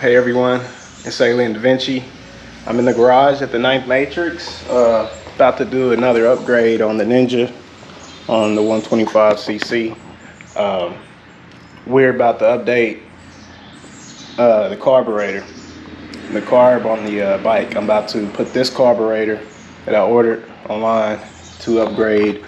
Hey everyone, it's Alien Da Vinci. I'm in the garage at the 9th Matrix, about to do another upgrade on the Ninja, on the 125cc. We're about to update the carburetor, the carb on the bike. I'm about to put this carburetor that I ordered online to upgrade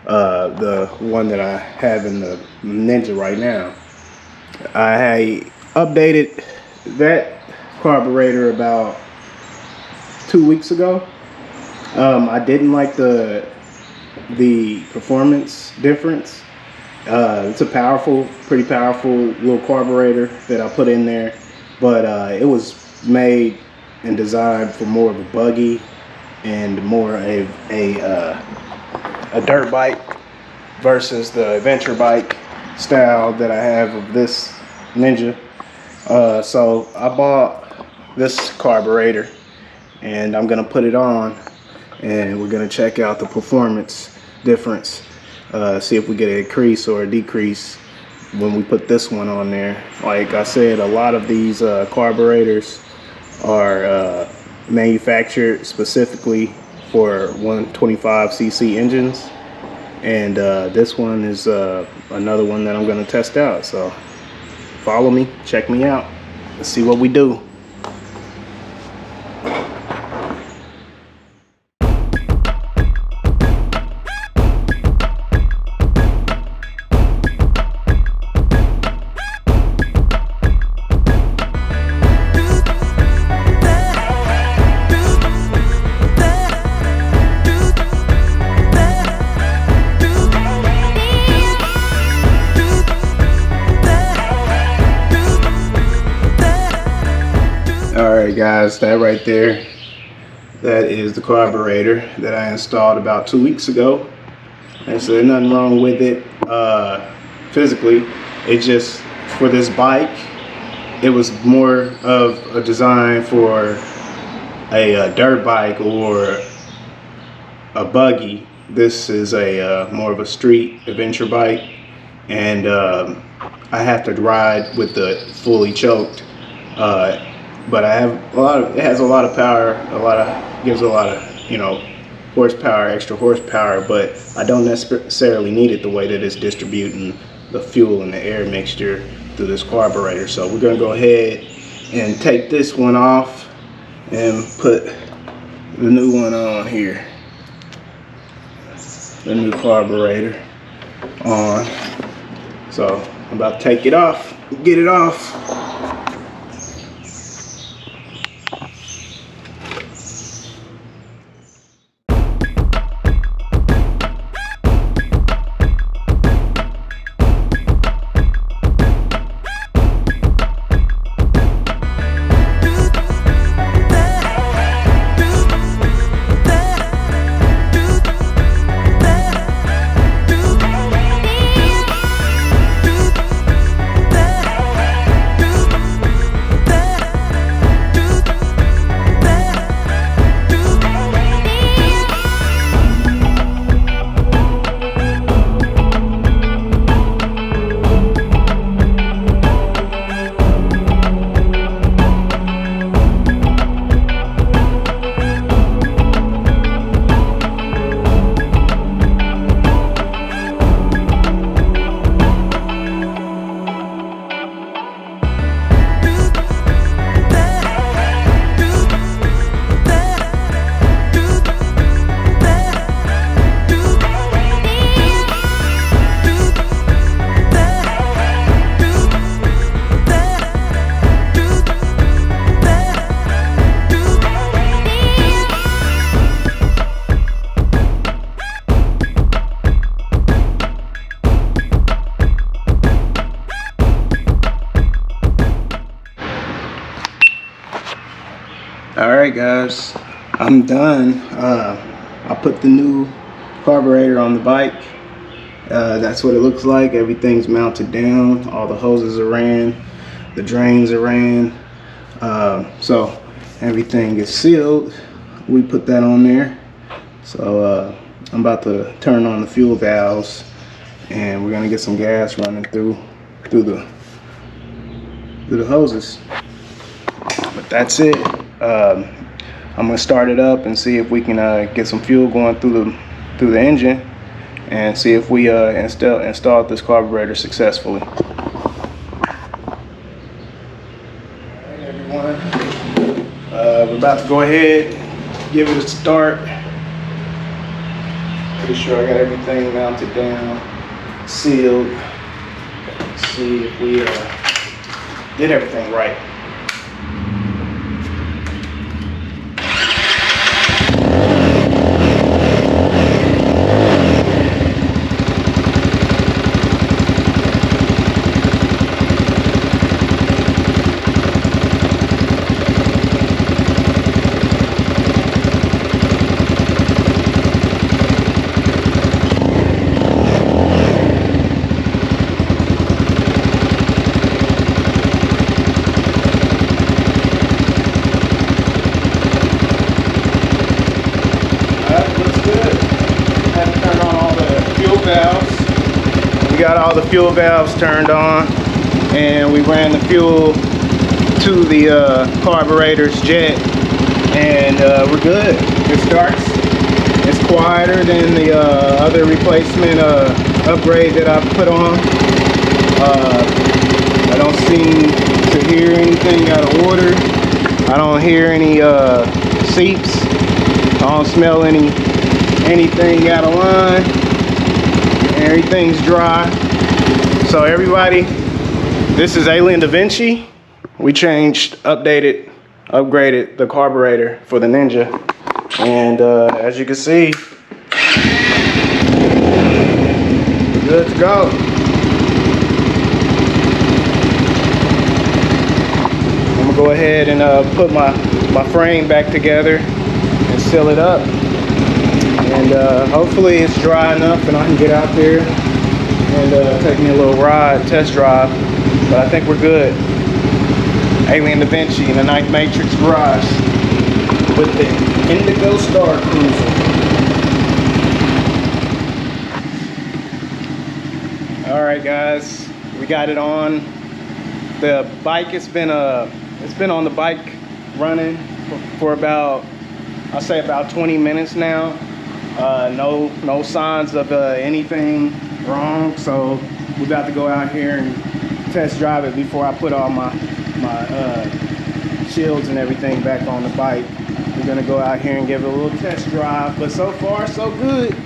the one that I have in the Ninja right now. I updated that carburetor about 2 weeks ago. I didn't like the performance difference. It's a pretty powerful little carburetor that I put in there, but it was made and designed for more of a buggy and more a dirt bike versus the adventure bike style that I have of this Ninja. So I bought this carburetor and I'm gonna put it on and we're gonna check out the performance difference, see if we get an increase or a decrease when we put this one on there. Like I said, a lot of these carburetors are manufactured specifically for 125cc engines, and this one is another one that I'm going to test out. So follow me, check me out, let's see what we do. Alright guys, that right there, that is the carburetor that I installed about 2 weeks ago. And so there's nothing wrong with it physically. It just, for this bike, it was more of a design for a dirt bike or a buggy. This is a more of a street adventure bike, and I have to ride with the fully choked. But I have it has a lot of power, gives a lot of, horsepower, extra horsepower, but I don't necessarily need it the way that it's distributing the fuel and the air mixture through this carburetor. So we're gonna go ahead and take this one off and put the new one on here. The new carburetor on. So I'm about to take it off, get it off. Alright guys, I'm done. I put the new carburetor on the bike. That's what it looks like. Everything's mounted down. All the hoses are ran. The drains are ran. So everything is sealed. We put that on there. So I'm about to turn on the fuel valves and we're gonna get some gas running through the hoses. But that's it. I'm gonna start it up and see if we can get some fuel going through the engine, and see if we installed this carburetor successfully. Alright everyone, we're about to go ahead, give it a start. Pretty sure I got everything mounted down, sealed. Let's see if we did everything right. We got all the fuel valves turned on, and we ran the fuel to the carburetor's jet, and we're good. It starts. It's quieter than the other replacement upgrade that I put on. I don't seem to hear anything out of order. I don't hear any seeps. I don't smell anything out of line. Everything's dry. So everybody, this is Alien Da Vinci. We changed, upgraded the carburetor for the Ninja, and as you can see, we're good to go. I'm gonna go ahead and put my frame back together and seal it up. And hopefully it's dry enough and I can get out there and take me a little ride, test drive. But I think we're good. Alien Da Vinci in the Ninth Matrix garage with the Indigo Star Cruiser. All right, guys, we got it on. The bike, it's been on the bike running for about, I'll say about 20 minutes now. No signs of anything wrong, so we're about to go out here and test drive it before I put all my shields and everything back on the bike. We're gonna go out here and give it a little test drive, but so far so good.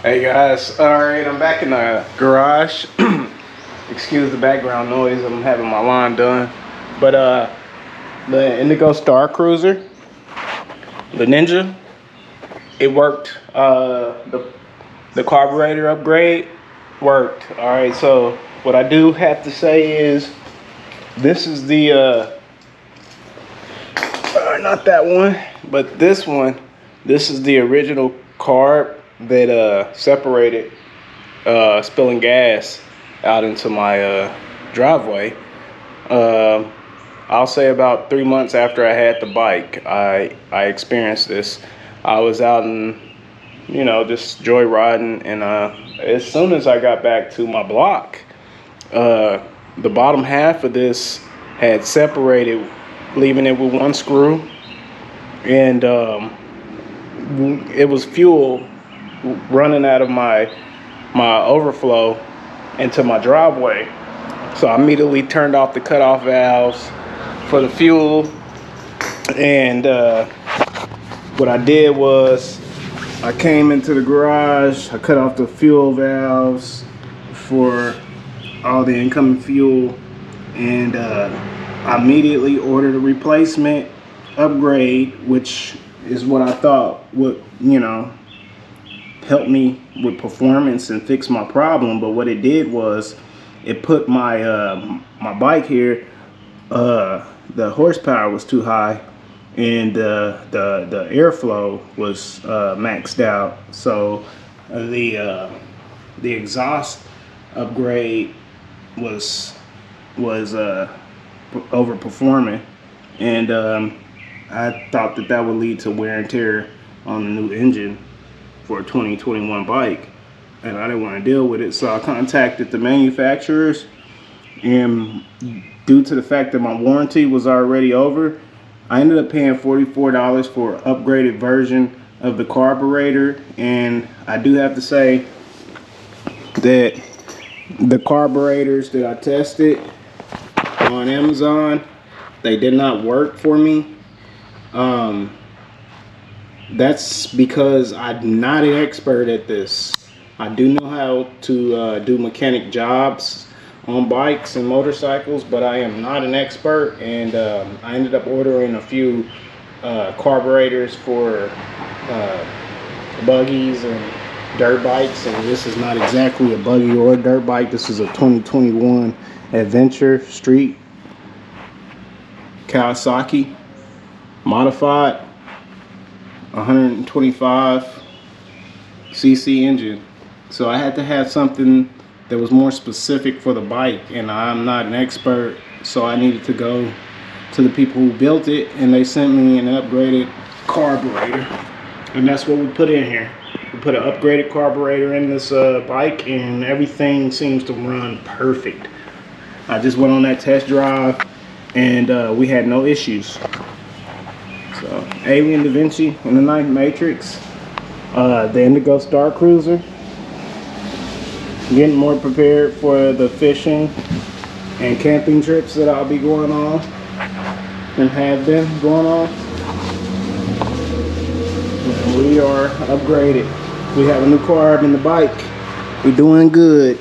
Hey guys, alright, I'm back in the garage. Excuse the background noise, I'm having my lawn done. But the Indigo Star Cruiser, the Ninja, it worked. The carburetor upgrade worked. Alright, so what I do have to say is this is the sorry, not that one, but this one. This is the original carb that separated spilling gas out into my driveway. I'll say about 3 months after I had the bike, I experienced this. I was out and, you know, just joyriding, and as soon as I got back to my block, the bottom half of this had separated, leaving it with one screw, and it was fuel running out of my overflow into my driveway. So I immediately turned off the cutoff valves for the fuel, and what I did was I came into the garage, I cut off the fuel valves for all the incoming fuel, and I immediately ordered a replacement upgrade, which is what I thought would, you know, help me with performance and fix my problem. But what it did was it put my my bike here, the horsepower was too high, and the airflow was maxed out. So the exhaust upgrade was overperforming, and I thought that would lead to wear and tear on the new engine for a 2021 bike, and I didn't want to deal with it. So I contacted the manufacturers, and due to the fact that my warranty was already over, I ended up paying $44 for an upgraded version of the carburetor. And I do have to say that the carburetors that I tested on Amazon, they did not work for me. That's because I'm not an expert at this. I do know how to do mechanic jobs on bikes and motorcycles, but I am not an expert. And I ended up ordering a few carburetors for buggies and dirt bikes, and this is not exactly a buggy or a dirt bike. This is a 2021 Adventure Street Kawasaki modified 125 cc engine. So I had to have something that was more specific for the bike, and I'm not an expert, so I needed to go to the people who built it, and they sent me an upgraded carburetor, and that's what we put in here. We put an upgraded carburetor in this bike, and everything seems to run perfect. I just went on that test drive, and we had no issues. So, Alien Da Vinci in the Ninth Matrix, the Indigo Star Cruiser, getting more prepared for the fishing and camping trips that I'll be going on and have been going on. And we are upgraded. We have a new carb in the bike. We're doing good.